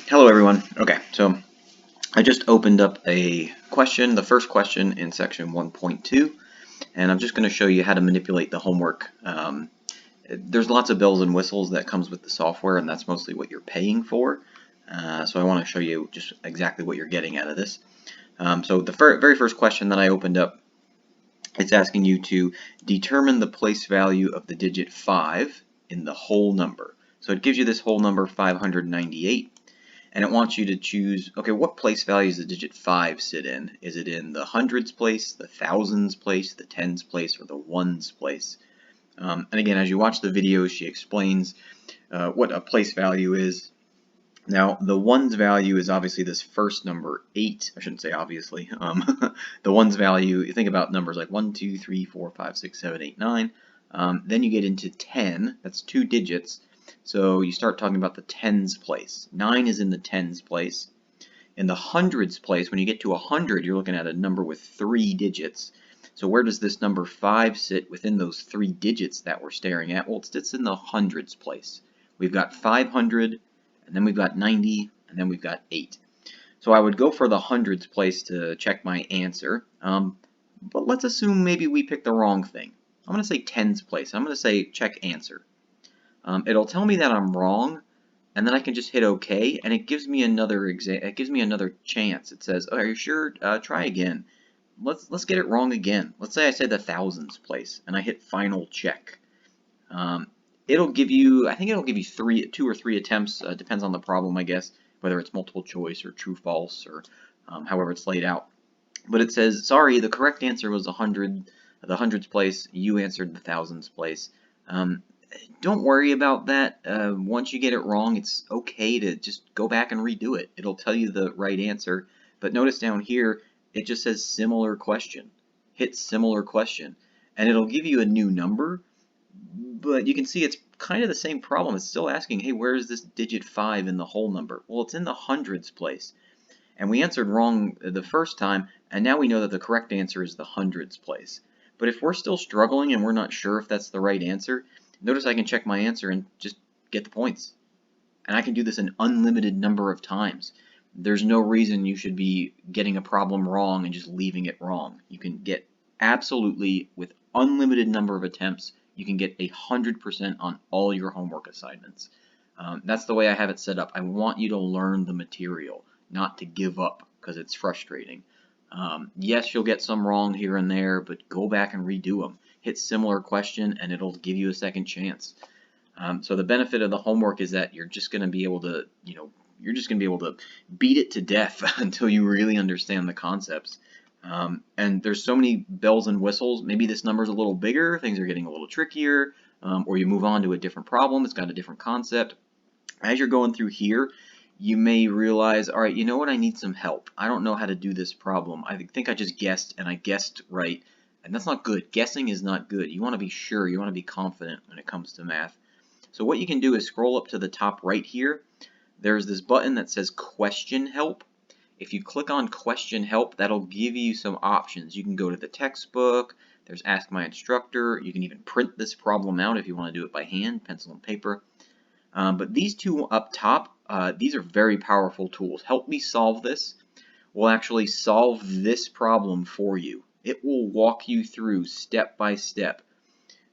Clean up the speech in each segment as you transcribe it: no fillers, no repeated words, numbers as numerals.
Hello everyone. Okay, so I just opened up a question, the first question in section 1.2, and I'm just going to show you how to manipulate the homework. There's lots of bells and whistles that comes with the software, and that's mostly what you're paying for. So I want to show you just exactly what you're getting out of this. So the very first question that I opened up, it's asking you to determine the place value of the digit 5 in the whole number. So it gives you this whole number 598. And it wants you to choose, okay, what place value does the digit 5 sit in? Is it in the hundreds place, the thousands place, the tens place, or the ones place? And again, as you watch the video, she explains what a place value is. Now, the ones value is obviously this first number, 8. I shouldn't say obviously. The ones value, you think about numbers like 1, 2, 3, 4, 5, 6, 7, 8, 9. Then you get into 10, that's 2 digits. So you start talking about the tens place. 9 is in the tens place. In the hundreds place, when you get to 100, you're looking at a number with 3 digits. So where does this number 5 sit within those 3 digits that we're staring at? Well, it sits in the hundreds place. We've got 500, and then we've got 90, and then we've got 8. So I would go for the hundreds place to check my answer. But let's assume maybe we picked the wrong thing. I'm going to say tens place. I'm going to say check answer. It'll tell me that I'm wrong, and then I can just hit OK, and it gives me another chance. It says, "Oh, are you sure? Try again. Let's get it wrong again. Let's say I say the thousands place, and I hit final check. It'll give you, I think it'll give you 2 or 3 attempts. Depends on the problem, I guess, whether it's multiple choice or true false or however it's laid out. But it says, sorry, the correct answer was the hundreds place. You answered the thousands place. Don't worry about that. Once you get it wrong, it's okay to just go back and redo it. It'll tell you the right answer. But notice down here, it just says similar question. Hit similar question. And it'll give you a new number. But you can see it's kind of the same problem. It's still asking, hey, where is this digit 5 in the whole number? Well, it's in the hundreds place. And we answered wrong the first time, and now we know that the correct answer is the hundreds place. But if we're still struggling and we're not sure if that's the right answer, notice I can check my answer and just get the points. And I can do this an unlimited number of times. There's no reason you should be getting a problem wrong and just leaving it wrong. You can get absolutely, with unlimited number of attempts, you can get 100% on all your homework assignments. That's the way I have it set up. I want you to learn the material, not to give up because it's frustrating. Yes, you'll get some wrong here and there, but go back and redo them. Hit similar question and it'll give you a second chance. So the benefit of the homework is that you're just going to be able to, you're just going to be able to beat it to death until you really understand the concepts. And there's so many bells and whistles. Maybe this number's a little bigger, things are getting a little trickier, or you move on to a different problem, it's got a different concept. As you're going through here, you may realize, all right, you know what, I need some help. I don't know how to do this problem. I think I just guessed, and I guessed right. And that's not good. Guessing is not good. You want to be sure. You want to be confident when it comes to math. So what you can do is scroll up to the top right here. There's this button that says Question Help. If you click on Question Help, that'll give you some options. You can go to the textbook. There's Ask My Instructor. You can even print this problem out if you want to do it by hand, pencil and paper. But these two up top, these are very powerful tools. Help Me Solve This will actually solve this problem for you. It will walk you through step by step.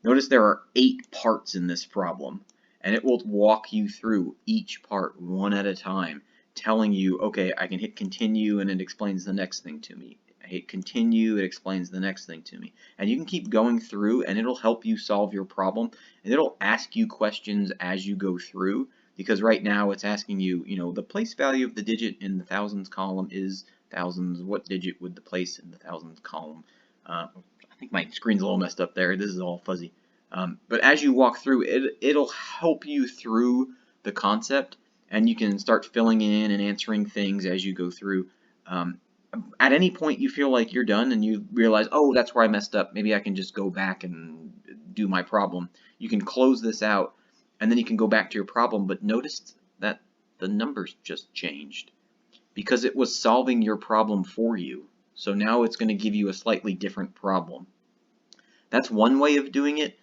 Notice there are 8 parts in this problem, and it will walk you through each part one at a time, telling you, okay, I can hit continue and it explains the next thing to me. I hit continue, it explains the next thing to me. And you can keep going through and it'll help you solve your problem, and it'll ask you questions as you go through, because right now it's asking you, the place value of the digit in the thousands column is thousands. What digit would the place in the thousands column? I think my screen's a little messed up there. This is all fuzzy. But as you walk through, it'll help you through the concept, and you can start filling in and answering things as you go through. At any point you feel like you're done and you realize, oh, that's where I messed up. Maybe I can just go back and do my problem. You can close this out, and then you can go back to your problem. But notice that the numbers just changed because it was solving your problem for you. So now it's going to give you a slightly different problem. That's one way of doing it.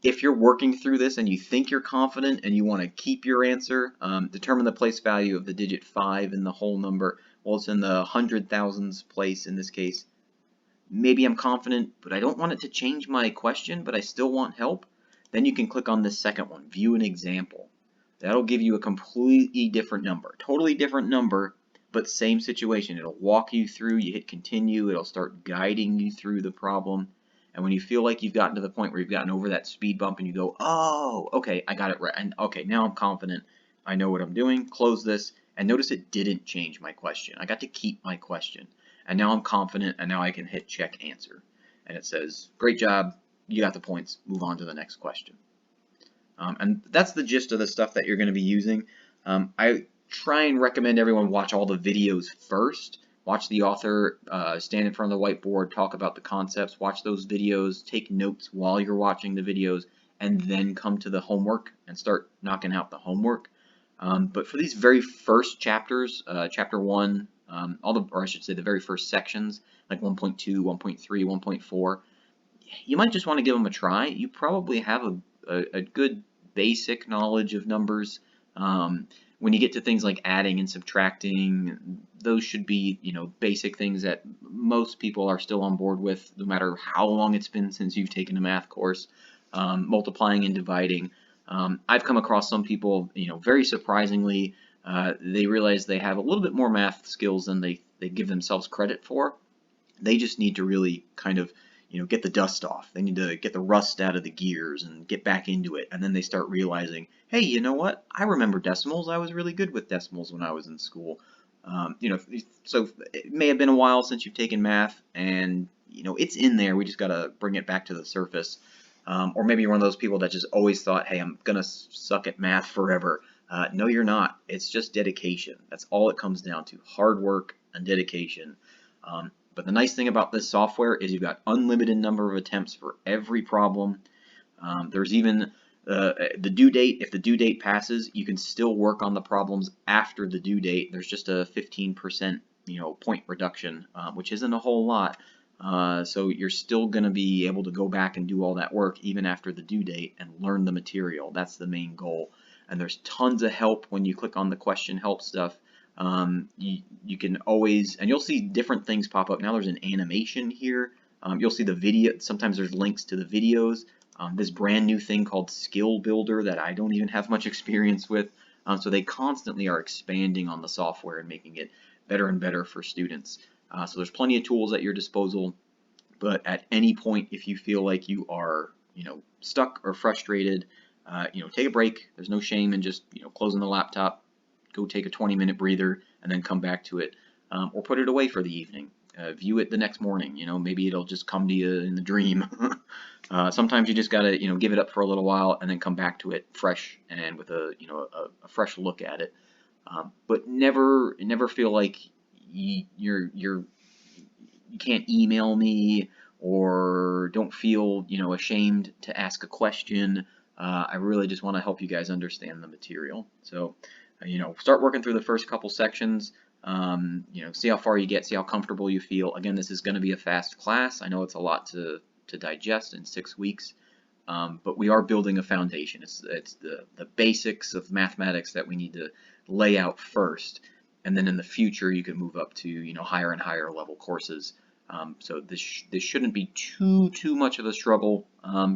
If you're working through this and you think you're confident and you want to keep your answer, determine the place value of the digit 5 in the whole number. Well, it's in the 100,000s place in this case. Maybe I'm confident, but I don't want it to change my question, but I still want help. Then you can click on this second one, view an example. That'll give you a completely different number, totally different number, but same situation. It'll walk you through, you hit continue, it'll start guiding you through the problem. And when you feel like you've gotten to the point where you've gotten over that speed bump and you go, oh, okay, I got it right. And okay, now I'm confident. I know what I'm doing. Close this. And notice it didn't change my question. I got to keep my question. And now I'm confident, and now I can hit check answer. And it says, great job, you got the points, move on to the next question. And that's the gist of the stuff that you're going to be using. I try and recommend everyone watch all the videos first. Watch the author stand in front of the whiteboard, talk about the concepts, watch those videos, take notes while you're watching the videos, and then come to the homework and start knocking out the homework. But for these very first chapters, chapter 1, or I should say the very first sections, like 1.2, 1.3, 1.4, you might just want to give them a try. You probably have a good basic knowledge of numbers. When you get to things like adding and subtracting, those should be, basic things that most people are still on board with, no matter how long it's been since you've taken a math course. Multiplying and dividing. I've come across some people, very surprisingly, they realize they have a little bit more math skills than they give themselves credit for. They just need to really kind of, get the dust off. They need to get the rust out of the gears and get back into it. And then they start realizing, hey, you know what? I remember decimals. I was really good with decimals when I was in school. So it may have been a while since you've taken math, and it's in there. We just got to bring it back to the surface. Or maybe you're one of those people that just always thought, hey, I'm gonna suck at math forever. No, you're not. It's just dedication. That's all it comes down to: hard work and dedication. But the nice thing about this software is you've got unlimited number of attempts for every problem. There's even the due date. If the due date passes, you can still work on the problems after the due date. There's just a 15% point reduction, which isn't a whole lot. So you're still going to be able to go back and do all that work even after the due date and learn the material. That's the main goal. And there's tons of help when you click on the question help stuff. You can always, and you'll see different things pop up. Now there's an animation here. You'll see the video. Sometimes there's links to the videos. This brand new thing called Skill Builder that I don't even have much experience with. So they constantly are expanding on the software and making it better and better for students. So there's plenty of tools at your disposal, but at any point, if you feel like you are, stuck or frustrated, take a break. There's no shame in just, closing the laptop, go take a 20-minute breather, and then come back to it, or put it away for the evening. View it the next morning. Maybe it'll just come to you in the dream. Sometimes you just gotta, give it up for a little while and then come back to it fresh and with a fresh look at it. But never feel like you can't email me, or don't feel ashamed to ask a question. I really just want to help you guys understand the material. So start working through the first couple sections. See how far you get, see how comfortable you feel. Again, this is going to be a fast class. I know it's a lot to digest in 6 weeks, but we are building a foundation. It's the basics of mathematics that we need to lay out first, and then in the future you can move up to higher and higher level courses. So this shouldn't be too much of a struggle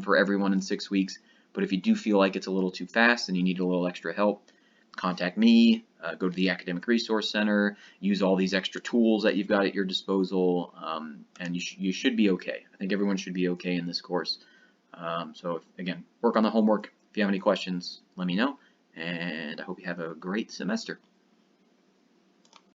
for everyone in 6 weeks. But if you do feel like it's a little too fast and you need a little extra help, contact me. Go to the Academic Resource Center. Use all these extra tools that you've got at your disposal, and you should be okay. I think everyone should be okay in this course. So again, work on the homework. If you have any questions, let me know. And I hope you have a great semester.